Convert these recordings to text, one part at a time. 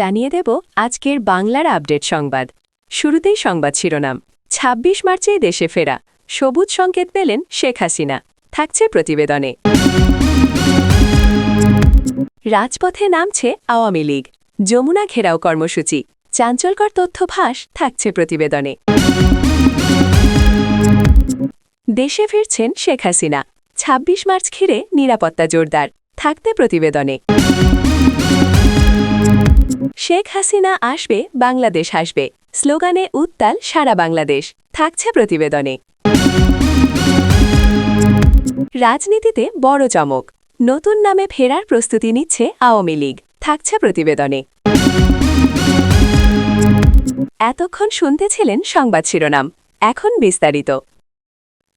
জানিয়ে দেব আজকের বাংলার আপডেট সংবাদ। শুরুতেই সংবাদ শিরোনাম। ২৬ মার্চেই দেশে ফেরা, সবুজ সংকেত পেলেন শেখ হাসিনা, থাকছে প্রতিবেদনে। রাজপথে নামছে আওয়ামী লীগ, যমুনা ঘেরাও কর্মসূচি, চাঞ্চল্যকর তথ্য ফাঁস, থাকছে প্রতিবেদনে। দেশে ফিরছেন শেখ হাসিনা, ২৬ মার্চ ঘিরে নিরাপত্তা জোরদার, থাকতে প্রতিবেদনে। শেখ হাসিনা আসবে, বাংলাদেশ আসবে, স্লোগানে উত্তাল সারা বাংলাদেশ, থাকছে প্রতিবেদনে। রাজনীতিতে বড় চমক, নতুন নামে ফেরার প্রস্তুতি নিচ্ছে আওয়ামী লীগ, থাকছে প্রতিবেদনে। এতক্ষণ শুনতেছিলেন সংবাদ শিরোনাম, এখন বিস্তারিত।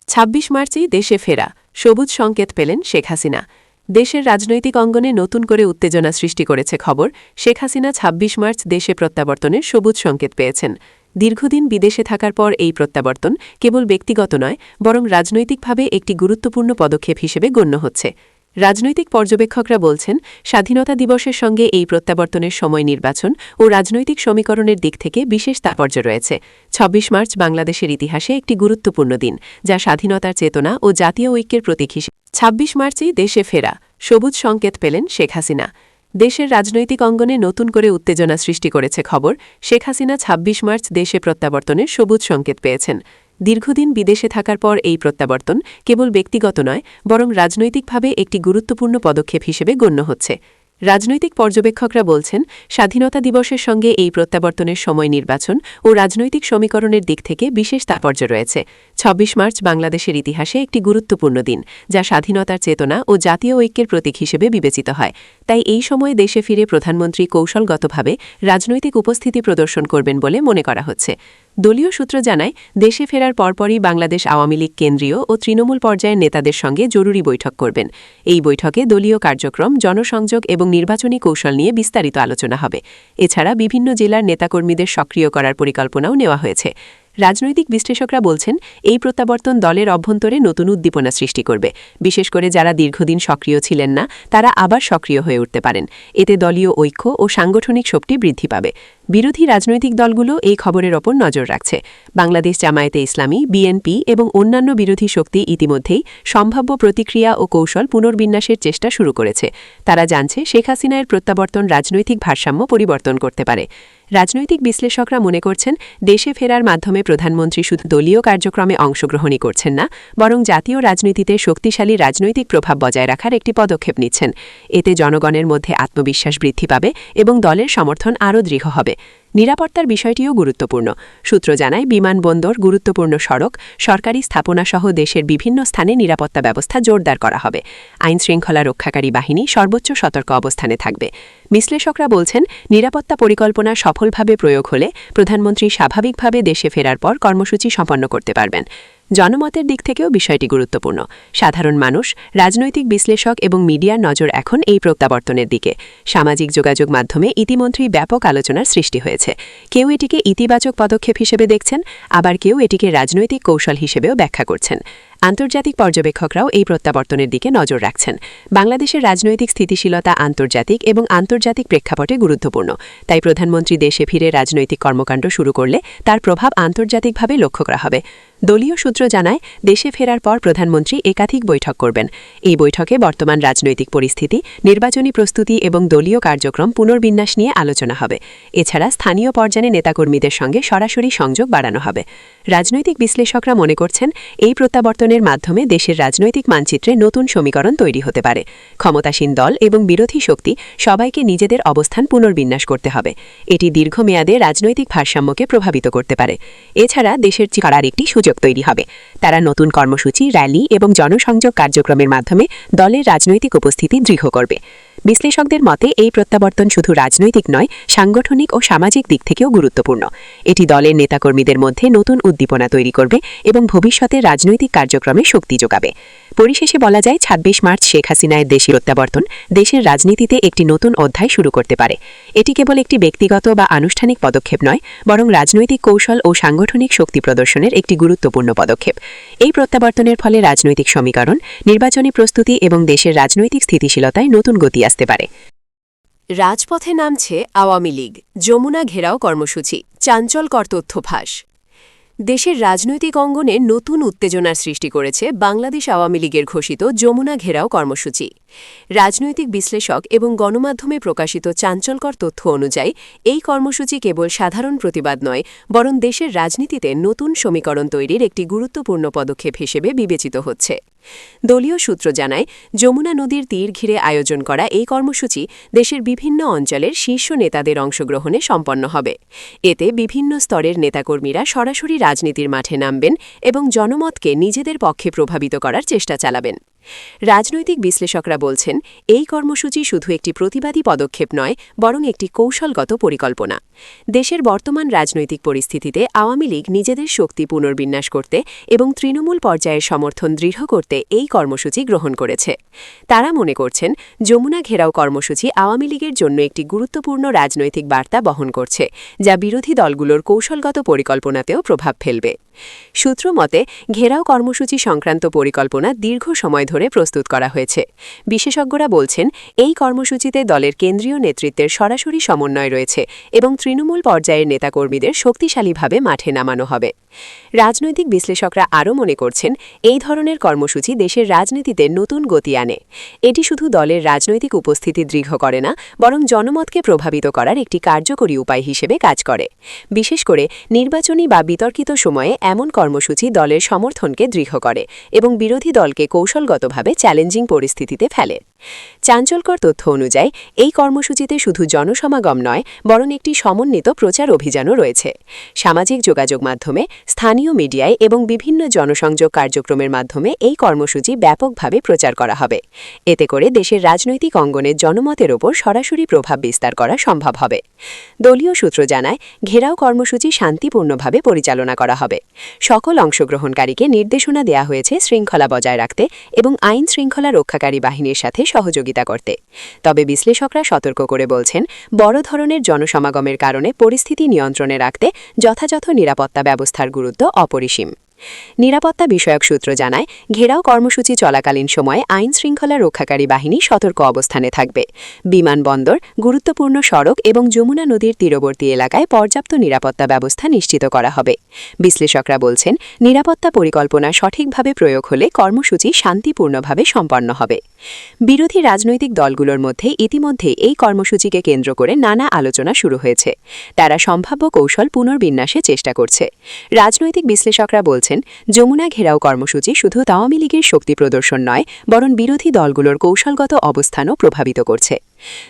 ২৬ মার্চেই দেশে ফেরা, সবুজ সংকেত পেলেন শেখ হাসিনা। দেশের রাজনৈতিক অঙ্গনে নতুন করে উত্তেজনা সৃষ্টি করেছে খবর, শেখ হাসিনা ২৬ মার্চ দেশে প্রত্যাবর্তনের সবুজ সংকেত পেয়েছেন। দীর্ঘদিন বিদেশে থাকার পর এই প্রত্যাবর্তন কেবল ব্যক্তিগত নয়, বরং রাজনৈতিকভাবে একটি গুরুত্বপূর্ণ পদক্ষেপ হিসেবে গণ্য হচ্ছে। রাজনৈতিক পর্যবেক্ষকরা বলছেন, স্বাধীনতা দিবসের সঙ্গে এই প্রত্যাবর্তনের সময় নির্বাচন ও রাজনৈতিক সমীকরণের দিক থেকে বিশেষ তাৎপর্য রয়েছে। ২৬ মার্চ বাংলাদেশের ইতিহাসে একটি গুরুত্বপূর্ণ দিন, যা স্বাধীনতার চেতনা ও জাতীয় ঐক্যের প্রতীক হিসেবে। ২৬ মার্চেই দেশে ফেরা, সবুজ সংকেত পেলেন শেখ হাসিনা। দেশের রাজনৈতিক অঙ্গনে নতুন করে উত্তেজনা সৃষ্টি করেছে খবর, শেখ হাসিনা ২৬ মার্চ দেশে প্রত্যাবর্তনের সবুজ সংকেত পেয়েছেন। দীর্ঘদিন বিদেশে থাকার পর এই প্রত্যাবর্তন কেবল ব্যক্তিগত নয়, বরং রাজনৈতিকভাবে একটি গুরুত্বপূর্ণ পদক্ষেপ হিসেবে গণ্য হচ্ছে। রাজনৈতিক পর্যবেক্ষকরা বলছেন, স্বাধীনতা দিবসের সঙ্গে এই প্রত্যাবর্তনের সময় নির্বাচন ও রাজনৈতিক সমীকরণের দিক থেকে বিশেষ তাৎপর্য রয়েছে। ২৬ মার্চ বাংলাদেশের ইতিহাসে একটি গুরুত্বপূর্ণ দিন, যা স্বাধীনতার চেতনা ও জাতীয় ঐক্যের প্রতীক হিসেবে বিবেচিত হয়। তাই এই সময়ে দেশে ফিরে প্রধানমন্ত্রী কৌশলগতভাবে রাজনৈতিক উপস্থিতি প্রদর্শন করবেন বলে মনে করা হচ্ছে। দলীয় সূত্র জানায়, দেশে ফেরার পরপরই বাংলাদেশ আওয়ামী লীগ কেন্দ্রীয় ও তৃণমূল পর্যায়ের নেতাদের সঙ্গে জরুরি বৈঠক করবেন। এই বৈঠকে দলীয় কার্যক্রম, জনসংযোগ এবং নির্বাচনী কৌশল নিয়ে বিস্তারিত আলোচনা হবে। এছাড়া বিভিন্ন জেলার নেতাকর্মীদের সক্রিয় করার পরিকল্পনাও নেওয়া হয়েছে। রাজনৈতিক বিশ্লেষকরা বলছেন, এই প্রত্যাবর্তন দলের অভ্যন্তরে নতুন উদ্দীপনা সৃষ্টি করবে। বিশেষ করে যারা দীর্ঘদিন সক্রিয় ছিলেন না, তারা আবার সক্রিয় হয়ে উঠতে পারেন। এতে দলীয় ঐক্য ও সাংগঠনিক শক্তি বৃদ্ধি পাবে। বিরোধী রাজনৈতিক দলগুলো এই খবরের ওপর নজর রাখছে। বাংলাদেশ জামায়াতে ইসলামী, বিএনপি এবং অন্যান্য বিরোধী শক্তি ইতিমধ্যেই সম্ভাব্য প্রতিক্রিয়া ও কৌশল পুনর্বিন্যাসের চেষ্টা শুরু করেছে। তারা জানছে, শেখ হাসিনার প্রত্যাবর্তন রাজনৈতিক ভারসাম্য পরিবর্তন করতে পারে। রাজনৈতিক বিশ্লেষকরা মনে করছেন, দেশে ফেরার মাধ্যমে প্রধানমন্ত্রী শুধু দলীয় কার্যক্রমে অংশগ্রহণই করছেন না, বরং জাতীয় রাজনীতিতে শক্তিশালী রাজনৈতিক প্রভাব বজায় রাখার একটি পদক্ষেপ নিচ্ছেন। এতে জনগণের মধ্যে আত্মবিশ্বাস বৃদ্ধি পাবে এবং দলের সমর্থন আরও দৃঢ় হবে। নিরাপত্তার বিষয়টিও গুরুত্বপূর্ণ। সূত্র জানায়, বিমানবন্দর, গুরুত্বপূর্ণ সড়ক, সরকারি স্থাপনাসহ দেশের বিভিন্ন স্থানে নিরাপত্তা ব্যবস্থা জোরদার করা হবে। আইনশৃঙ্খলা রক্ষাকারী বাহিনী সর্বোচ্চ সতর্ক অবস্থানে থাকবে। বিশ্লেষকরা বলছেন, নিরাপত্তা পরিকল্পনা সফলভাবে প্রয়োগ হলে প্রধানমন্ত্রী স্বাভাবিকভাবে দেশে ফেরার পর কর্মসূচি সম্পন্ন করতে পারবেন। জনমতের দিক থেকেও বিষয়টি গুরুত্বপূর্ণ। সাধারণ মানুষ, রাজনৈতিক বিশ্লেষক এবং মিডিয়ার নজর এখন এই প্রত্যাবর্তনের দিকে। সামাজিক যোগাযোগ মাধ্যমে ইতিমধ্যেই ব্যাপক আলোচনার সৃষ্টি হয়েছে। কেউ এটিকে ইতিবাচক পদক্ষেপ হিসেবে দেখছেন, আবার কেউ এটিকে রাজনৈতিক কৌশল হিসেবেও ব্যাখ্যা করছেন। আন্তর্জাতিক পর্যবেক্ষকরাও এই প্রত্যাবর্তনের দিকে নজর রাখছেন। বাংলাদেশের রাজনৈতিক স্থিতিশীলতা আন্তর্জাতিক এবং আন্তর্জাতিক প্রেক্ষাপটে গুরুত্বপূর্ণ। তাই প্রধানমন্ত্রী দেশে ফিরে রাজনৈতিক কর্মকাণ্ড শুরু করলে তার প্রভাব আন্তর্জাতিকভাবে লক্ষ্য করা হবে। দলীয় সূত্র জানায়, দেশে ফেরার পর প্রধানমন্ত্রী একাধিক বৈঠক করবেন। এই বৈঠকে বর্তমান রাজনৈতিক পরিস্থিতি, নির্বাচনী প্রস্তুতি এবং দলীয় কার্যক্রম পুনর্বিন্যাস নিয়ে আলোচনা হবে। এছাড়া স্থানীয় পর্যায়ে নেতাকর্মীদের সঙ্গে সরাসরি সংযোগ বাড়ানো হবে। রাজনৈতিক বিশ্লেষকরা মনে করছেন, এই প্রত্যাবর্তনের মাধ্যমে দেশের রাজনৈতিক মানচিত্রে নতুন সমীকরণ তৈরি হতে পারে। ক্ষমতাসীন দল এবং বিরোধী শক্তি সবাইকে নিজেদের অবস্থান পুনর্বিন্যাস করতে হবে। এটি দীর্ঘমেয়াদে রাজনৈতিক ভারসাম্যকে প্রভাবিত করতে পারে। এছাড়া দেশের করার একটি সুযোগ তৈরি হবে। তারা নতুন কর্মসূচি, র্যালি এবং জনসংযোগ কার্যক্রমের মাধ্যমে দলের রাজনৈতিক উপস্থিতি দৃঢ় করবে। বিশ্লেষকদের মতে, এই প্রত্যাবর্তন শুধু রাজনৈতিক নয়, সাংগঠনিক ও সামাজিক দিক থেকেও গুরুত্বপূর্ণ। এটি দলের নেতাকর্মীদের মধ্যে নতুন উদ্দীপনা তৈরি করবে এবং ভবিষ্যতে রাজনৈতিক কার্যক্রমে শক্তি যোগাবে। পরিশেষে বলা যায়, ২৬ মার্চ শেখ হাসিনার দেশি প্রত্যাবর্তন দেশের রাজনীতিতে একটি নতুন অধ্যায় শুরু করতে পারে। এটি কেবল একটি ব্যক্তিগত বা আনুষ্ঠানিক পদক্ষেপ নয়, বরং রাজনৈতিক কৌশল ও সাংগঠনিক শক্তি প্রদর্শনের একটি গুরুত্বপূর্ণ পদক্ষেপ। এই প্রত্যাবর্তনের ফলে রাজনৈতিক সমীকরণ, নির্বাচনী প্রস্তুতি এবং দেশের রাজনৈতিক স্থিতিশীলতায় নতুন গতি আসতে পারে। রাজপথে নামছে আওয়ামী লীগ, যমুনা ঘেরাও কর্মসূচি, চাঞ্চল্যকর তথ্য ফাঁস। দেশের রাজনৈতিক অঙ্গনে নতুন উত্তেজনার সৃষ্টি করেছে বাংলাদেশ আওয়ামী লীগের ঘোষিত যমুনা ঘেরাও কর্মসূচি। রাজনৈতিক বিশ্লেষক এবং গণমাধ্যমে প্রকাশিত চাঞ্চল্যকর তথ্য অনুযায়ী এই কর্মসূচি কেবল সাধারণ প্রতিবাদ নয়, বরং দেশের রাজনীতিতে নতুন সমীকরণ তৈরির একটি গুরুত্বপূর্ণ পদক্ষেপ হিসেবে বিবেচিত হচ্ছে। দলীয় সূত্র জানায়, যমুনা নদীর তীর ঘিরে আয়োজন করা এই কর্মসূচি দেশের বিভিন্ন অঞ্চলের শীর্ষ নেতাদের অংশগ্রহণে সম্পন্ন হবে। এতে বিভিন্ন স্তরের নেতাকর্মীরা সরাসরি রাজনীতির মাঠে নামবেন এবং জনমতকে নিজেদের পক্ষে প্রভাবিত করার চেষ্টা চালাবেন। রাজনৈতিক বিশ্লেষকরা বলছেন, এই কর্মসূচি শুধু একটি প্রতিবাদী পদক্ষেপ নয়, বরং একটি কৌশলগত পরিকল্পনা। দেশের বর্তমান রাজনৈতিক পরিস্থিতিতে আওয়ামী লীগ নিজেদের শক্তি পুনর্বিন্যাস করতে এবং তৃণমূল পর্যায়ের সমর্থন দৃঢ় করতে এই কর্মসূচি গ্রহণ করেছে। তারা মনে করছেন, যমুনা ঘেরাও কর্মসূচি আওয়ামী লীগের জন্য একটি গুরুত্বপূর্ণ রাজনৈতিক বার্তা বহন করছে, যা বিরোধী দলগুলোর কৌশলগত পরিকল্পনাতেও প্রভাব ফেলবে। সূত্র মতে, ঘেরাও কর্মসূচি সংক্রান্ত পরিকল্পনা দীর্ঘ সময় ধরে প্রস্তুত করা হয়েছে। বিশেষজ্ঞরা বলছেন, এই কর্মসূচিতে দলের কেন্দ্রীয় নেতৃত্বের সরাসরি সমন্বয় রয়েছে এবং তৃণমূল পর্যায়ের নেতাকর্মীদের শক্তিশালীভাবে মাঠে নামানো হবে। রাজনৈতিক বিশ্লেষকরা আরও মনে করছেন, এই ধরনের কর্মসূচি দেশের রাজনীতিতে নতুন গতি আনে। এটি শুধু দলের রাজনৈতিক উপস্থিতি দৃঢ় করে না, বরং জনমতকে প্রভাবিত করার একটি কার্যকরী উপায় হিসেবে কাজ করে। বিশেষ করে নির্বাচনী বা বিতর্কিত সময়ে এমন কর্মসূচি দলের সমর্থনকে দৃঢ় করে এবং বিরোধী দলকে কৌশলগতভাবে চ্যালেঞ্জিং পরিস্থিতিতে ফেলে। চাঞ্চল্যকর তথ্য অনুযায়ী এই কর্মসূচিতে শুধু জনসমাগম নয়, বরং একটি সমন্বিত প্রচার অভিযানও রয়েছে। সামাজিক যোগাযোগ মাধ্যমে, স্থানীয় মিডিয়ায় এবং বিভিন্ন জনসংযোগ কার্যক্রমের মাধ্যমে এই কর্মসূচি ব্যাপকভাবে প্রচার করা হবে। এতে করে দেশের রাজনৈতিক অঙ্গনের জনমতের ওপর সরাসরি প্রভাব বিস্তার করা সম্ভব হবে। দলীয় সূত্র জানায়, ঘেরাও কর্মসূচি শান্তিপূর্ণভাবে পরিচালনা করা হবে। সকল অংশগ্রহণকারীকে নির্দেশনা দেয়া হয়েছে শৃঙ্খলা বজায় রাখতে এবং আইন শৃঙ্খলা রক্ষাকারী বাহিনীর সাথে সহযোগিতা করতে। তবে বিশ্লেষকরা সতর্ক করে বলছেন, বড় ধরনের জনসমাগমের কারণে পরিস্থিতি নিয়ন্ত্রণে রাখতে যথাযথ নিরাপত্তা ব্যবস্থার গুরুত্ব অপরিসীম। নিরাপত্তা বিষয়ক সূত্র জানায়, ঘেরাও কর্মসূচি চলাকালীন সময়ে আইন শৃঙ্খলা রক্ষাকারী বাহিনী সতর্ক অবস্থানে থাকবে। বিমানবন্দর, গুরুত্বপূর্ণ সড়ক এবং যমুনা নদীর তীরবর্তী এলাকায় পর্যাপ্ত নিরাপত্তা ব্যবস্থা নিশ্চিত করা হবে। বিশ্লেষকরা বলছেন, নিরাপত্তা পরিকল্পনা সঠিকভাবে প্রয়োগ হলে কর্মসূচি শান্তিপূর্ণভাবে সম্পন্ন হবে। বিরোধী রাজনৈতিক দলগুলোর মধ্যে ইতিমধ্যেই এই কর্মসূচিকে কেন্দ্র করে নানা আলোচনা শুরু হয়েছে। তারা সম্ভাব্য কৌশল পুনর্বিন্যাসে চেষ্টা করছে। রাজনৈতিক বিশ্লেষকরা বলছেন, যমুনা ঘেরাও কর্মসূচি শুধু আওয়ামী লীগের শক্তি প্রদর্শন নয়, বরং বিরোধী দলগুলোর কৌশলগত অবস্থানও প্রভাবিত করছে।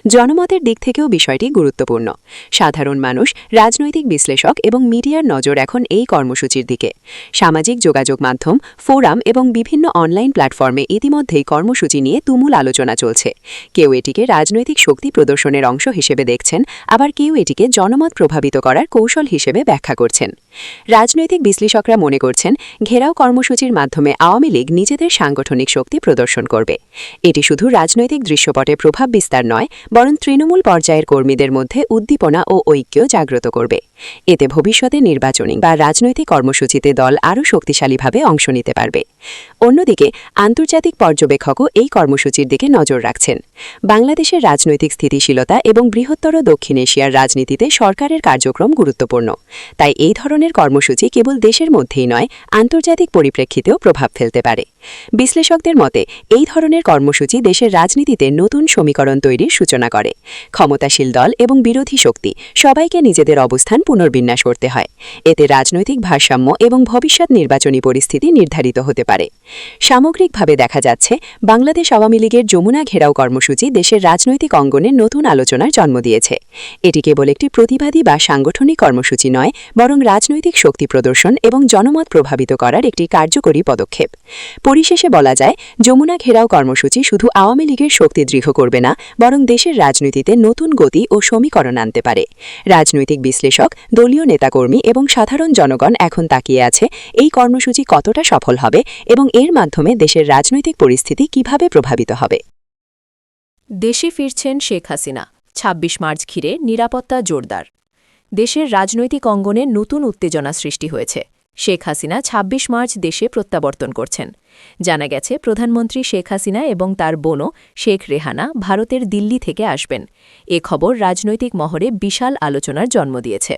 জনমতের দিক থেকেও বিষয়টি গুরুত্বপূর্ণ। সাধারণ মানুষ, রাজনৈতিক বিশ্লেষক এবং মিডিয়ার নজর এখন এই কর্মসূচির দিকে। সামাজিক যোগাযোগ মাধ্যম, ফোরাম এবং বিভিন্ন অনলাইন প্ল্যাটফর্মে ইতিমধ্যেই কর্মসূচি নিয়ে তুমুল আলোচনা চলছে। কেউ এটিকে রাজনৈতিক শক্তি প্রদর্শনের অংশ হিসেবে দেখছেন, আবার কেউ এটিকে জনমত প্রভাবিত করার কৌশল হিসেবে ব্যাখ্যা করছেন। রাজনৈতিক বিশ্লেষকরা মনে করছেন, ঘেরাও কর্মসূচির মাধ্যমে আওয়ামী লীগ নিজেদের সাংগঠনিক শক্তি প্রদর্শন করবে। এটি শুধু রাজনৈতিক দৃশ্যপটে প্রভাব বিস্তার নয়, বরং তৃণমূল পর্যায়ের কর্মীদের মধ্যে উদ্দীপনা ও ঐক্য জাগ্রত করবে। এতে ভবিষ্যতে নির্বাচনী বা রাজনৈতিক কর্মসূচিতে দল আরও শক্তিশালীভাবে অংশ নিতে পারবে। অন্যদিকে আন্তর্জাতিক পর্যবেক্ষকও এই কর্মসূচির দিকে নজর রাখছেন। বাংলাদেশের রাজনৈতিক স্থিতিশীলতা এবং বৃহত্তর দক্ষিণ এশিয়ার রাজনীতিতে সরকারের কার্যক্রম গুরুত্বপূর্ণ। তাই এই ধরনের কর্মসূচি কেবল দেশের মধ্যেই নয়, আন্তর্জাতিক পরিপ্রেক্ষিতেও প্রভাব ফেলতে পারে। বিশ্লেষকদের মতে, এই ধরনের কর্মসূচি দেশের রাজনীতিতে নতুন সমীকরণ তৈরির সূচনা করে। ক্ষমতাশীল দল এবং বিরোধী শক্তি সবাইকে নিজেদের অবস্থান পুনর্বিন্যাস করতে হয়। এতে রাজনৈতিক ভারসাম্য এবং ভবিষ্যৎ নির্বাচনী পরিস্থিতি নির্ধারিত হতে পারে। সামগ্রিকভাবে দেখা যাচ্ছে, বাংলাদেশ আওয়ামী লীগের যমুনা ঘেরাও কর্মসূচি দেশের রাজনৈতিক অঙ্গনে নতুন আলোচনার জন্ম দিয়েছে। এটি কেবল একটি প্রতিবাদী বা সাংগঠনিক কর্মসূচি নয়, বরং রাজনৈতিক শক্তি প্রদর্শন এবং জনমত প্রভাবিত করার একটি কার্যকরী পদক্ষেপ। পরিশেষে বলা যায়, যমুনা ঘেরাও কর্মসূচি শুধু আওয়ামী লীগের শক্তি দৃঢ় করবে না, বরং দেশের রাজনীতিতে নতুন গতি ও সমীকরণ আনতে পারে। রাজনৈতিক বিশ্লেষক, দলীয় নেতাকর্মী এবং সাধারণ জনগণ এখন তাকিয়ে আছে এই কর্মসূচি কতটা সফল হবে এবং এর মাধ্যমে দেশের রাজনৈতিক পরিস্থিতি কিভাবে প্রভাবিত হবে। দেশে ফিরছেন শেখ হাসিনা, ২৬ মার্চ ঘিরে নিরাপত্তা জোরদার। দেশের রাজনৈতিক অঙ্গনে নতুন উত্তেজনা সৃষ্টি হয়েছে। শেখ হাসিনা ২৬ মার্চ দেশে প্রত্যাবর্তন করছেন। জানা গেছে প্রধানমন্ত্রী শেখ হাসিনা এবং তার বোনও শেখ রেহানা ভারতের দিল্লি থেকে আসবেন। এ খবর রাজনৈতিক মহলে বিশাল আলোচনার জন্ম দিয়েছে।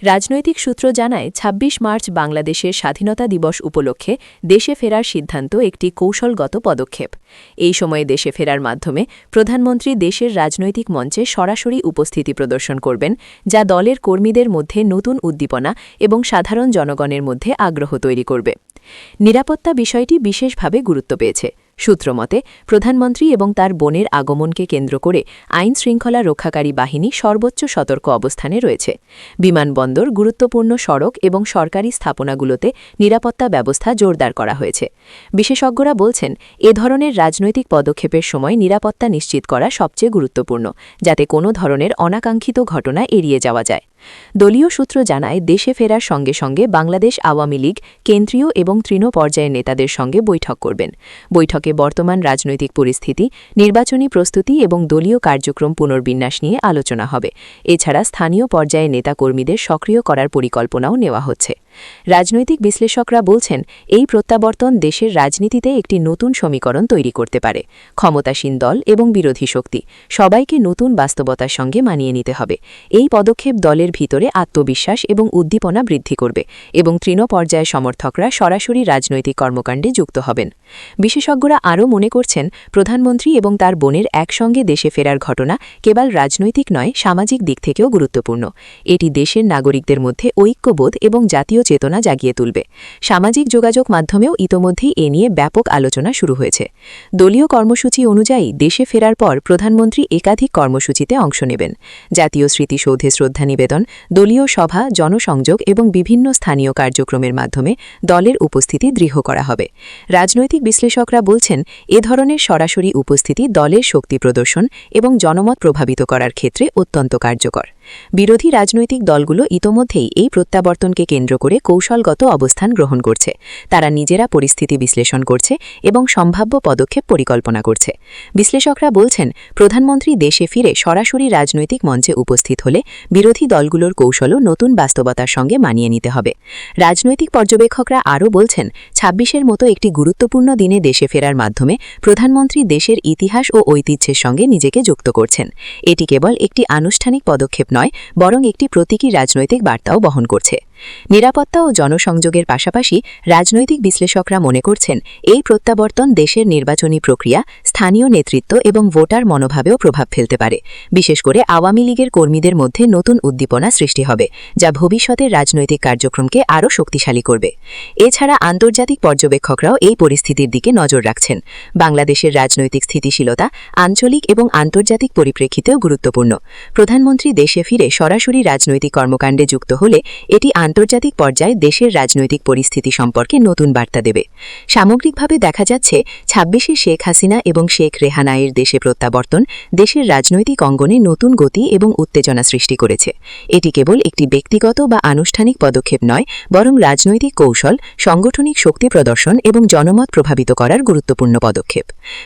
রাজনৈতিক সূত্র জানায় ২৬ মার্চ বাংলাদেশের স্বাধীনতা দিবস উপলক্ষে দেশে ফেরার সিদ্ধান্ত একটি কৌশলগত পদক্ষেপ। এই সময়ে দেশে ফেরার মাধ্যমে প্রধানমন্ত্রী দেশের রাজনৈতিক মঞ্চে সরাসরি উপস্থিতি প্রদর্শন করবেন, যা দলের কর্মীদের মধ্যে নতুন উদ্দীপনা এবং সাধারণ জনগণের মধ্যে আগ্রহ তৈরি করবে। নিরাপত্তা বিষয়টি বিশেষভাবে গুরুত্ব পেয়েছে। সূত্রমতে প্রধানমন্ত্রী এবং তার বোনের আগমনকে কেন্দ্র করে আইন শৃঙ্খলা রক্ষাকারী বাহিনী সর্বোচ্চ সতর্ক অবস্থানে রয়েছে। বিমানবন্দর, গুরুত্বপূর্ণ সড়ক এবং সরকারি স্থাপনাগুলোতে নিরাপত্তা ব্যবস্থা জোরদার করা হয়েছে। বিশেষজ্ঞরা বলছেন, এ ধরনের রাজনৈতিক পদক্ষেপের সময় নিরাপত্তা নিশ্চিত করা সবচেয়ে গুরুত্বপূর্ণ, যাতে কোনো ধরনের অনাকাঙ্ক্ষিত ঘটনা এড়িয়ে যাওয়া যায়। দলীয় সূত্র জানায়, দেশে ফেরার সঙ্গে সঙ্গে বাংলাদেশ আওয়ামী লীগ কেন্দ্রীয় এবং তৃণ পর্যায়ের নেতাদের সঙ্গে বৈঠক করবেন। বৈঠকে বর্তমান রাজনৈতিক পরিস্থিতি, নির্বাচনী প্রস্তুতি এবং দলীয় কার্যক্রম পুনর্বিন্যাস নিয়ে আলোচনা হবে। এছাড়া স্থানীয় পর্যায়ে নেতাকর্মীদের সক্রিয় করার পরিকল্পনাও নেওয়া হচ্ছে। রাজনৈতিক বিশ্লেষকরা বলছেন, এই প্রত্যাবর্তন দেশের রাজনীতিতে একটি নতুন সমীকরণ তৈরি করতে পারে। ক্ষমতাসীন দল এবং বিরোধী শক্তি সবাইকে নতুন বাস্তবতার সঙ্গে মানিয়ে নিতে হবে। এই পদক্ষেপ দলের ভিতরে আত্মবিশ্বাস এবং উদ্দীপনা বৃদ্ধি করবে এবং তৃণ পর্যায়ে সমর্থকরা সরাসরি রাজনৈতিক কর্মকাণ্ডে যুক্ত হবেন। বিশেষজ্ঞরা আরও মনে করছেন, প্রধানমন্ত্রী এবং তার বোনের একসঙ্গে দেশে ফেরার ঘটনা কেবল রাজনৈতিক নয়, সামাজিক দিক থেকেও গুরুত্বপূর্ণ। এটি দেশের নাগরিকদের মধ্যে ঐক্যবোধ এবং জাতীয় চেতনা জাগিয়ে তুলবে। সামাজিক যোগাযোগ মাধ্যমেও ইতোমধ্যেই এ নিয়ে ব্যাপক আলোচনা শুরু হয়েছে। দলীয় কর্মসূচি অনুযায়ী দেশে ফেরার পর প্রধানমন্ত্রী একাধিক কর্মসূচিতে অংশ নেবেন। জাতীয় স্মৃতিসৌধে শ্রদ্ধা নিবেদন, দলীয় সভা, জনসংযোগ এবং বিভিন্ন স্থানীয় কার্যক্রমের মাধ্যমে দলের উপস্থিতি দৃঢ় করা হবে। রাজনৈতিক বিশ্লেষকরা বলছেন, এ ধরনের সরাসরি উপস্থিতি দলের শক্তি প্রদর্শন এবং জনমত প্রভাবিত করার ক্ষেত্রে অত্যন্ত কার্যকর। বিরোধী রাজনৈতিক দলগুলো ইতোমধ্যেই এই প্রত্যাবর্তনকে কেন্দ্র করে কৌশলগত অবস্থান গ্রহণ করছে। তারা নিজেরা পরিস্থিতি বিশ্লেষণ করছে এবং সম্ভাব্য পদক্ষেপ পরিকল্পনা করছে। বিশ্লেষকরা বলছেন, প্রধানমন্ত্রী দেশে ফিরে সরাসরি রাজনৈতিক মঞ্চে উপস্থিত হলে বিরোধী দলগুলোর কৌশলও নতুন বাস্তবতার সঙ্গে মানিয়ে নিতে হবে। রাজনৈতিক পর্যবেক্ষকরা আরও বলছেন, ২৬-এর মতো একটি গুরুত্বপূর্ণ দিনে দেশে ফেরার মাধ্যমে প্রধানমন্ত্রী দেশের ইতিহাস ও ঐতিহ্যের সঙ্গে নিজেকে যুক্ত করছেন। এটি কেবল একটি আনুষ্ঠানিক পদক্ষেপ নয়, বরং একটি প্রতীকী রাজনৈতিক বার্তাও বহন করছে। নিরাপত্তা ও জনসংযোগের পাশাপাশি রাজনৈতিক বিশ্লেষকরা মনে করছেন, এই প্রত্যাবর্তন দেশের নির্বাচনী প্রক্রিয়া, স্থানীয় নেতৃত্ব এবং ভোটার মনোভাবেও প্রভাব ফেলতে পারে। বিশেষ করে আওয়ামী লীগের কর্মীদের মধ্যে নতুন উদ্দীপনা সৃষ্টি হবে, যা ভবিষ্যতের রাজনৈতিক কার্যক্রমকে আরও শক্তিশালী করবে। এছাড়া আন্তর্জাতিক পর্যবেক্ষকরাও এই পরিস্থিতির দিকে নজর রাখছেন। বাংলাদেশের রাজনৈতিক স্থিতিশীলতা আঞ্চলিক এবং আন্তর্জাতিক পরিপ্রেক্ষিতেও গুরুত্বপূর্ণ। প্রধানমন্ত্রী দেশে ফিরে সরাসরি রাজনৈতিক কর্মকাণ্ডে যুক্ত হলে এটি আন্তর্জাতিক পর্যায়ে দেশের রাজনৈতিক পরিস্থিতি সম্পর্কে নতুন বার্তা দেবে। সামগ্রিকভাবে দেখা যাচ্ছে, ২৬-এ শেখ হাসিনা এবং শেখ রেহানায়ের দেশে প্রত্যাবর্তন দেশের রাজনৈতিক অঙ্গনে নতুন গতি এবং উত্তেজনা সৃষ্টি করেছে। এটি কেবল একটি ব্যক্তিগত বা আনুষ্ঠানিক পদক্ষেপ নয়, বরং রাজনৈতিক কৌশল, সাংগঠনিক শক্তি প্রদর্শন এবং জনমত প্রভাবিত করার গুরুত্বপূর্ণ পদক্ষেপ।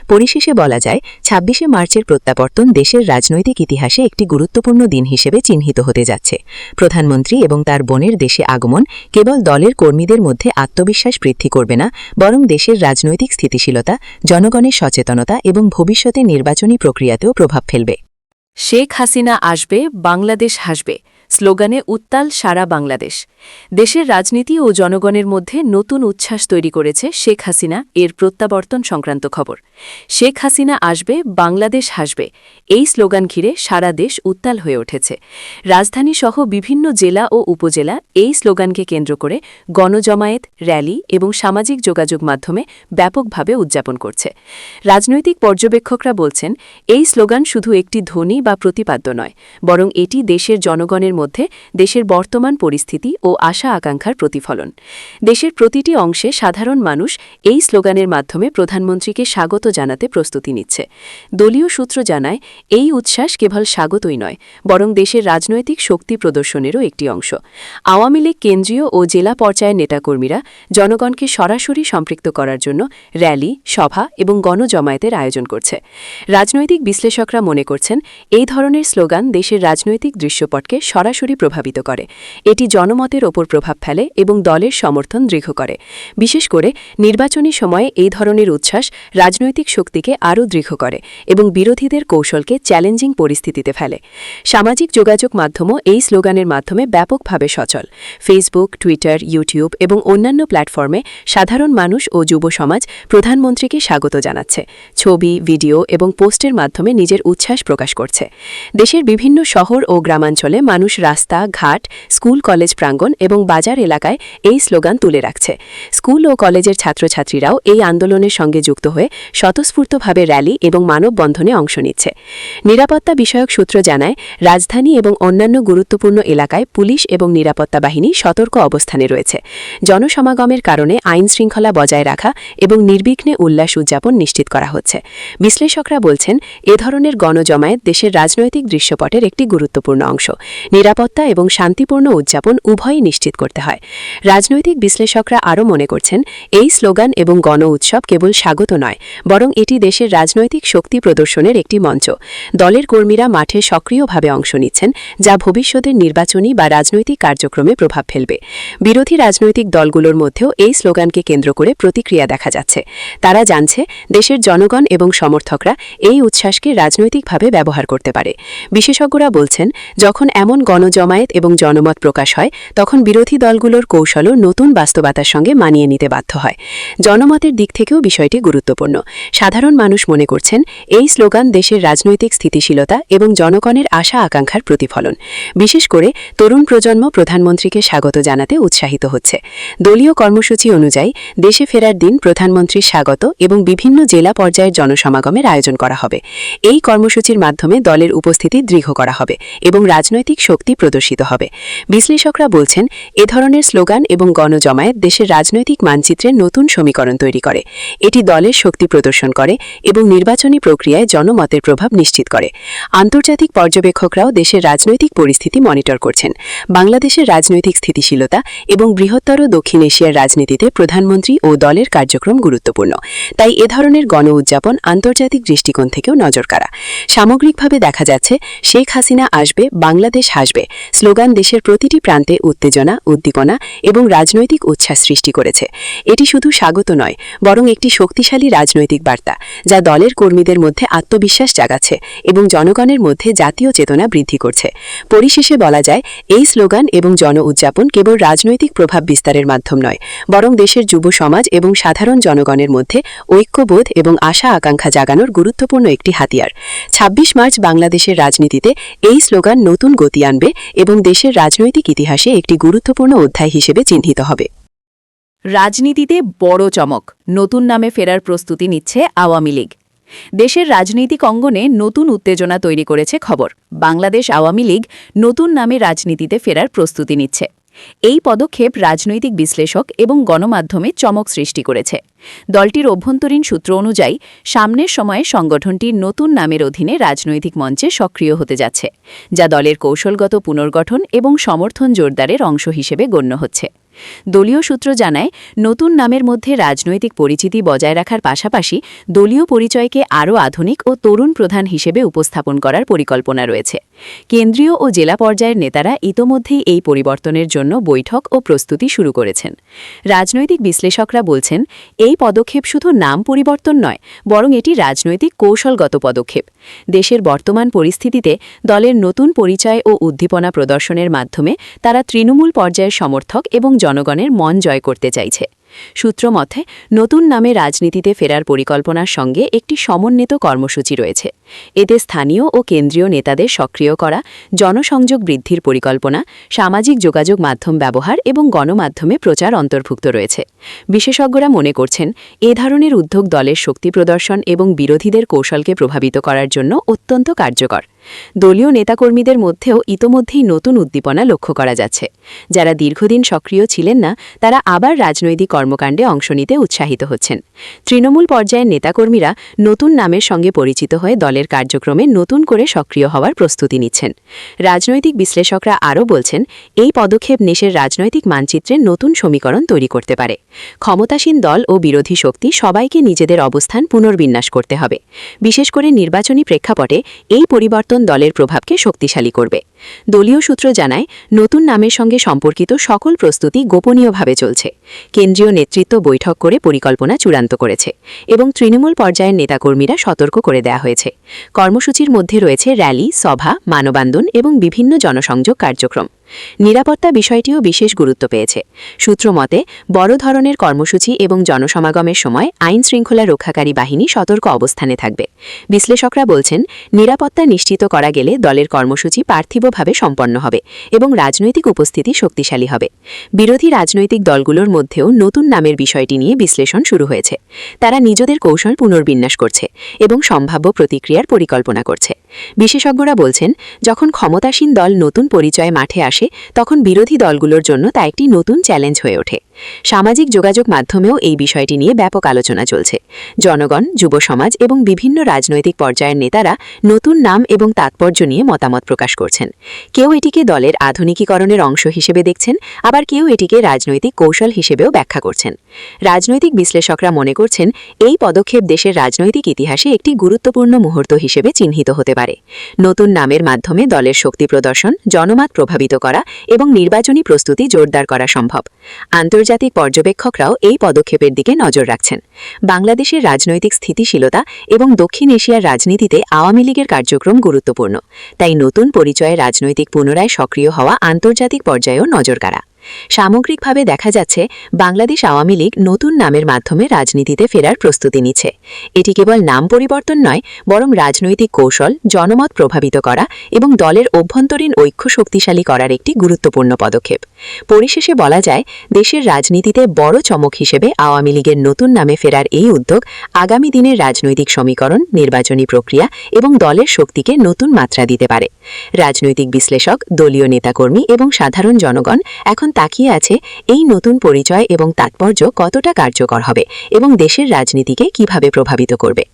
পরিশেষে বলা যায়, ২৬শে মার্চের প্রত্যাবর্তন দেশের রাজনৈতিক ইতিহাসে একটি গুরুত্বপূর্ণ দিন হিসেবে চিহ্নিত হতে যাচ্ছে। প্রধানমন্ত্রী এবং তার বোনের দেশে আগমন কেবল দলের কর্মীদের মধ্যে আত্মবিশ্বাস বৃদ্ধি করবে না, বরং দেশের রাজনৈতিক স্থিতিশীলতা, জনগণের সচেতনতা এবং ভবিষ্যতে নির্বাচনী প্রক্রিয়াতেও প্রভাব ফেলবে। শেখ হাসিনা আসবে, বাংলাদেশ হাসবে স্লোগানে উত্তাল সারা বাংলাদেশ। দেশের রাজনীতি ও জনগণের মধ্যে নতুন উচ্ছ্বাস তৈরি করেছে শেখ হাসিনা এর প্রত্যাবর্তন সংক্রান্ত খবর। শেখ হাসিনা আসবে, বাংলাদেশ হাসবে এই স্লোগান ঘিরে সারা দেশ উত্তাল হয়ে উঠেছে। রাজধানীসহ বিভিন্ন জেলা ও উপজেলা এই স্লোগানকে কেন্দ্র করে গণজমায়েত, র্যালি এবং সামাজিক যোগাযোগ মাধ্যমে ব্যাপকভাবে উদযাপন করছে। রাজনৈতিক পর্যবেক্ষকরা বলছেন, এই স্লোগান শুধু একটি ধ্বনি বা প্রতিপাদ্য নয়, বরং এটি দেশের জনগণের মধ্যে দেশের বর্তমান পরিস্থিতি ও আশা আকাঙ্ক্ষার প্রতিফলন। দেশের প্রতিটি অংশে সাধারণ মানুষ এই স্লোগানের মাধ্যমে প্রধানমন্ত্রীকে স্বাগত জানাতে প্রস্তুতি নিচ্ছে। দলীয় সূত্র জানায়, এই উচ্ছ্বাস কেবল স্বাগতই নয়, বরং দেশের রাজনৈতিক শক্তি প্রদর্শনেরও একটি অংশ। আওয়ামী লীগ কেন্দ্রীয় ও জেলা পর্যায়ের নেতাকর্মীরা জনগণকে সরাসরি সম্পৃক্ত করার জন্য র্যালি, সভা এবং গণজমায়েতের আয়োজন করছে। রাজনৈতিক বিশ্লেষকরা মনে করছেন, এই ধরনের স্লোগান দেশের রাজনৈতিক দৃশ্যপটকে সরাসরি সরাসরি প্রভাবিত করে। এটি জনমতের ওপর প্রভাব ফেলে এবং দলের সমর্থন দৃঢ় করে। বিশেষ করে নির্বাচনী সময়ে এই ধরনের উচ্ছ্বাস রাজনৈতিক শক্তিকে আরও দৃঢ় করে এবং বিরোধীদের কৌশলকে চ্যালেঞ্জিং পরিস্থিতিতে ফেলে। সামাজিক যোগাযোগ মাধ্যমও এই স্লোগানের মাধ্যমে ব্যাপকভাবে সচল। ফেসবুক, টুইটার, ইউটিউব এবং অন্যান্য প্ল্যাটফর্মে সাধারণ মানুষ ও যুব সমাজ প্রধানমন্ত্রীকে স্বাগত জানাচ্ছে। ছবি, ভিডিও এবং পোস্টের মাধ্যমে নিজের উচ্ছ্বাস প্রকাশ করছে। দেশের বিভিন্ন শহর ও গ্রামাঞ্চলে মানুষ রাস্তা, ঘাট, স্কুল, কলেজ প্রাঙ্গণ এবং বাজার এলাকায় এই স্লোগান তুলে রাখছে। স্কুল ও কলেজের ছাত্রছাত্রীরাও এই আন্দোলনের সঙ্গে যুক্ত হয়ে স্বতঃস্ফূর্তভাবে র্যালি এবং মানববন্ধনে অংশ নিচ্ছে। নিরাপত্তা বিষয়ক সূত্র জানায়, রাজধানী এবং অন্যান্য গুরুত্বপূর্ণ এলাকায় পুলিশ এবং নিরাপত্তা বাহিনী সতর্ক অবস্থানে রয়েছে। জনসমাগমের কারণে আইনশৃঙ্খলা বজায় রাখা এবং নির্বিঘ্নে উল্লাস উদযাপন নিশ্চিত করা হচ্ছে। বিশ্লেষকরা বলছেন, এ ধরনের গণজমায়েত দেশের রাজনৈতিক দৃশ্যপটের একটি গুরুত্বপূর্ণ অংশ। নিরাপত্তা এবং শান্তিপূর্ণ উদযাপন উভয়ই নিশ্চিত করতে হয়। রাজনৈতিক বিশ্লেষকরা আরও মনে করছেন, এই স্লোগান এবং গণ উৎসব কেবল স্বাগত নয়, বরং এটি দেশের রাজনৈতিক শক্তি প্রদর্শনের একটি মঞ্চ। দলের কর্মীরা মাঠে সক্রিয়ভাবে অংশ নিচ্ছেন, যা ভবিষ্যতের নির্বাচনী বা রাজনৈতিক কার্যক্রমে প্রভাব ফেলবে। বিরোধী রাজনৈতিক দলগুলোর মধ্যেও এই স্লোগানকে কেন্দ্র করে প্রতিক্রিয়া দেখা যাচ্ছে। তারা জানছে, দেশের জনগণ এবং সমর্থকরা এই উচ্ছ্বাসকে রাজনৈতিকভাবে ব্যবহার করতে পারে। বিশেষজ্ঞরা বলছেন, যখন এমন গণজমায়েত এবং জনমত প্রকাশ হয়, তখন বিরোধী দলগুলোর কৌশলও নতুন বাস্তবতার সঙ্গে মানিয়ে নিতে বাধ্য হয়। জনমতের দিক থেকেও বিষয়টি গুরুত্বপূর্ণ। সাধারণ মানুষ মনে করছেন, এই স্লোগান দেশের রাজনৈতিক স্থিতিশীলতা এবং জনগণের আশা আকাঙ্ক্ষার প্রতিফলন। বিশেষ করে তরুণ প্রজন্ম প্রধানমন্ত্রীকে স্বাগত জানাতে উৎসাহিত হচ্ছে। দলীয় কর্মসূচি অনুযায়ী দেশে ফেরার দিন প্রধানমন্ত্রীর স্বাগত এবং বিভিন্ন জেলা পর্যায়ের জনসমাগমের আয়োজন করা হবে। এই কর্মসূচির মাধ্যমে দলের উপস্থিতি দৃঢ় করা হবে এবং রাজনৈতিক শক্তি প্রদর্শিত হবে। বিশ্লেষকরা বলছেন, এ ধরনের স্লোগান এবং গণজমায়েত দেশের রাজনৈতিক মানচিত্রে নতুন সমীকরণ তৈরি করে। এটি দলের শক্তি প্রদর্শন করে এবং নির্বাচনী প্রক্রিয়ায় জনমতের প্রভাব নিশ্চিত করে। আন্তর্জাতিক পর্যবেক্ষকরাও দেশের রাজনৈতিক পরিস্থিতি মনিটর করছেন। বাংলাদেশের রাজনৈতিক স্থিতিশীলতা এবং বৃহত্তর দক্ষিণ এশিয়ার রাজনীতিতে প্রধানমন্ত্রী ও দলের কার্যক্রম গুরুত্বপূর্ণ। তাই এ ধরনের গণ উদযাপন আন্তর্জাতিক দৃষ্টিকোণ থেকেও নজরকাড়া। সামগ্রিকভাবে দেখা যাচ্ছে, শেখ হাসিনা আসবে, বাংলাদেশ হাসবে স্লোগান দেশের প্রতিটি প্রান্তে উত্তেজনা, উদ্দীপনা এবং রাজনৈতিক উচ্ছ্বাস সৃষ্টি করেছে। এটি শুধু স্বাগত নয়, বরং একটি শক্তিশালী রাজনৈতিক বার্তা, যা দলের কর্মীদের মধ্যে আত্মবিশ্বাস জাগাচ্ছে এবং জনগণের মধ্যে জাতীয় চেতনা বৃদ্ধি করছে। পরিশেষে বলা যায়, এই স্লোগান এবং জন উদযাপন কেবল রাজনৈতিক প্রভাব বিস্তারের মাধ্যম নয়, বরং দেশের যুব সমাজ এবং সাধারণ জনগণের মধ্যে ঐক্যবোধ এবং আশা আকাঙ্ক্ষা জাগানোর গুরুত্বপূর্ণ একটি হাতিয়ার। ২৬ মার্চ বাংলাদেশের রাজনীতিতে এই স্লোগান নতুন গতি আনবে এবং দেশের রাজনৈতিক ইতিহাসে একটি গুরুত্বপূর্ণ অধ্যায় হিসেবে চিহ্নিত হবে। রাজনীতিতে বড় চমক, নতুন নামে ফেরার প্রস্তুতি নিচ্ছে আওয়ামী লীগ। দেশের রাজনৈতিক অঙ্গনে নতুন উত্তেজনা তৈরি করেছে খবর, বাংলাদেশ আওয়ামী লীগ নতুন নামে রাজনীতিতে ফেরার প্রস্তুতি নিচ্ছে। এই পদক্ষেপ রাজনৈতিক বিশ্লেষক এবং গণমাধ্যমে চমক সৃষ্টি করেছে। দলটির অভ্যন্তরীণ সূত্র অনুযায়ী সামনের সময়ে সংগঠনটি নতুন নামের অধীনে রাজনৈতিক মঞ্চে সক্রিয় হতে যাচ্ছে, যা দলের কৌশলগত পুনর্গঠন এবং সমর্থন জোরদারের অংশ হিসেবে গণ্য হচ্ছে। দলীয় সূত্র জানায়, নতুন নামের মধ্যে রাজনৈতিক পরিচিতি বজায় রাখার পাশাপাশি দলীয় পরিচয়কে আরও আধুনিক ও তরুণ প্রধান হিসেবে উপস্থাপন করার পরিকল্পনা রয়েছে। কেন্দ্রীয় ও জেলা পর্যায়ের নেতারা ইতোমধ্যেই এই পরিবর্তনের জন্য বৈঠক ও প্রস্তুতি শুরু করেছেন। রাজনৈতিক বিশ্লেষকরা বলছেন, এই পদক্ষেপ শুধু নাম পরিবর্তন নয়, বরং এটি রাজনৈতিক কৌশলগত পদক্ষেপ। দেশের বর্তমান পরিস্থিতিতে দলের নতুন পরিচয় ও উদ্দীপনা প্রদর্শনের মাধ্যমে তারা তৃণমূল পর্যায়ের সমর্থক এবং জনগণের মন জয় করতে চাইছে। সূত্রমতে, নতুন নামে রাজনীতিতে ফেরার পরিকল্পনার সঙ্গে একটি সমন্বিত কর্মসূচি রয়েছে। এতে স্থানীয় ও কেন্দ্রীয় নেতাদের সক্রিয় করা, জনসংযোগ বৃদ্ধির পরিকল্পনা, সামাজিক যোগাযোগ মাধ্যম ব্যবহার এবং গণমাধ্যমে প্রচার অন্তর্ভুক্ত রয়েছে। বিশেষজ্ঞরা মনে করছেন, এ ধরনের উদ্যোগ দলের শক্তি প্রদর্শন এবং বিরোধীদের কৌশলকে প্রভাবিত করার জন্য অত্যন্ত কার্যকর। দলীয় নেতাকর্মীদের মধ্যেও ইতোমধ্যেই নতুন উদ্দীপনা লক্ষ্য করা যাচ্ছে। যারা দীর্ঘদিন সক্রিয় ছিলেন না, তারা আবার রাজনৈতিক কর্মকাণ্ডে অংশ নিতে উৎসাহিত হচ্ছেন। তৃণমূল পর্যায়ের নেতাকর্মীরা নতুন নামের সঙ্গে পরিচিত হয়ে দলের কার্যক্রমে নতুন করে সক্রিয় হওয়ার প্রস্তুতি নিচ্ছেন। রাজনৈতিক বিশ্লেষকরা আরও বলছেন, এই পদক্ষেপ দেশের রাজনৈতিক মানচিত্রে নতুন সমীকরণ তৈরি করতে পারে। ক্ষমতাসীন দল ও বিরোধী শক্তি সবাইকে নিজেদের অবস্থান পুনর্বিন্যাস করতে হবে। বিশেষ করে নির্বাচনী প্রেক্ষাপটে এই পরিবর্তন পরিবর্তন দলের প্রভাবকে শক্তিশালী করবে। দলীয় সূত্র জানায়, নতুন নামের সঙ্গে সম্পর্কিত সকল প্রস্তুতি গোপনীয়ভাবে চলছে। কেন্দ্রীয় নেতৃত্ব বৈঠক করে পরিকল্পনা চূড়ান্ত করেছে এবং তৃণমূল পর্যায়ের নেতাকর্মীরা সতর্ক করে দেওয়া হয়েছে। কর্মসূচির মধ্যে রয়েছে র্যালি, সভা, মানববন্ধন এবং বিভিন্ন জনসংযোগ কার্যক্রম। নিরাপত্তা বিষয়টিও বিশেষ গুরুত্ব পেয়েছে। সূত্র মতে, বড় ধরনের কর্মসূচি এবং জনসমাগমের সময় আইন শৃঙ্খলা রক্ষাকারী বাহিনী সতর্ক অবস্থানে থাকবে। বিশ্লেষকরা বলছেন, নিরাপত্তা নিশ্চিত করা গেলে দলের কর্মসূচি পার্থিবভাবে সম্পন্ন হবে এবং রাজনৈতিক উপস্থিতি শক্তিশালী হবে। বিরোধী রাজনৈতিক দলগুলোর মধ্যেও নতুন নামের বিষয়টি নিয়ে বিশ্লেষণ শুরু হয়েছে। তারা নিজেদের কৌশল পুনর্বিন্যাস করছে এবং সম্ভাব্য প্রতিক্রিয়ার পরিকল্পনা করছে। বিশেষজ্ঞরা বলছেন, যখন ক্ষমতাসীন দল নতুন পরিচয়ে মাঠে আসে, তখন বিরোধী দলগুলোর জন্য তা একটি নতুন চ্যালেঞ্জ হয়ে ওঠে। সামাজিক যোগাযোগ মাধ্যমেও এই বিষয়টি নিয়ে ব্যাপক আলোচনা চলছে। জনগণ, যুব সমাজ এবং বিভিন্ন রাজনৈতিক পর্যায়ের নেতারা নতুন নাম এবং তাৎপর্য নিয়ে মতামত প্রকাশ করছেন। কেউ এটিকে দলের আধুনিকীকরণের অংশ হিসেবে দেখছেন, আবার কেউ এটিকে রাজনৈতিক কৌশল হিসেবেও ব্যাখ্যা করছেন। রাজনৈতিক বিশ্লেষকরা মনে করছেন, এই পদক্ষেপ দেশের রাজনৈতিক ইতিহাসে একটি গুরুত্বপূর্ণ মুহূর্ত হিসেবে চিহ্নিত হতে পারে। নতুন নামের মাধ্যমে দলের শক্তি প্রদর্শন, জনমত প্রভাবিত করা এবং নির্বাচনী প্রস্তুতি জোরদার করা সম্ভব। আন্তর্জাতিক পর্যবেক্ষকরাও এই পদক্ষেপের দিকে নজর রাখছেন। বাংলাদেশের রাজনৈতিক স্থিতিশীলতা এবং দক্ষিণ এশিয়ার রাজনীতিতে আওয়ামী লীগের কার্যক্রম গুরুত্বপূর্ণ। তাই নতুন পরিচয়ে রাজনৈতিক পুনরায় সক্রিয় হওয়া আন্তর্জাতিক পর্যায়েও নজরকাড়া। সামগ্রিকভাবে দেখা যাচ্ছে, বাংলাদেশ আওয়ামী লীগ নতুন নামের মাধ্যমে রাজনীতিতে ফেরার প্রস্তুতি নিচ্ছে। এটি কেবল নাম পরিবর্তন নয়, বরং রাজনৈতিক কৌশল, জনমত প্রভাবিত করা এবং দলের অভ্যন্তরীণ ঐক্য শক্তিশালী করার একটি গুরুত্বপূর্ণ পদক্ষেপ। পরিশেষে বলা যায়, দেশের রাজনীতিতে বড় চমক হিসেবে আওয়ামী লীগের নতুন নামে ফেরার এই উদ্যোগ আগামী দিনের রাজনৈতিক সমীকরণ, নির্বাচনী প্রক্রিয়া এবং দলের শক্তিকে নতুন মাত্রা দিতে পারে। রাজনৈতিক বিশ্লেষক, দলীয় নেতাকর্মী এবং সাধারণ জনগণ এখন তাকিয়ে আছে এই নতুন পরিচয় এবং তাৎপর্য কতটা কার্যকর হবে এবং দেশের রাজনীতিকে কিভাবে প্রভাবিত করবে।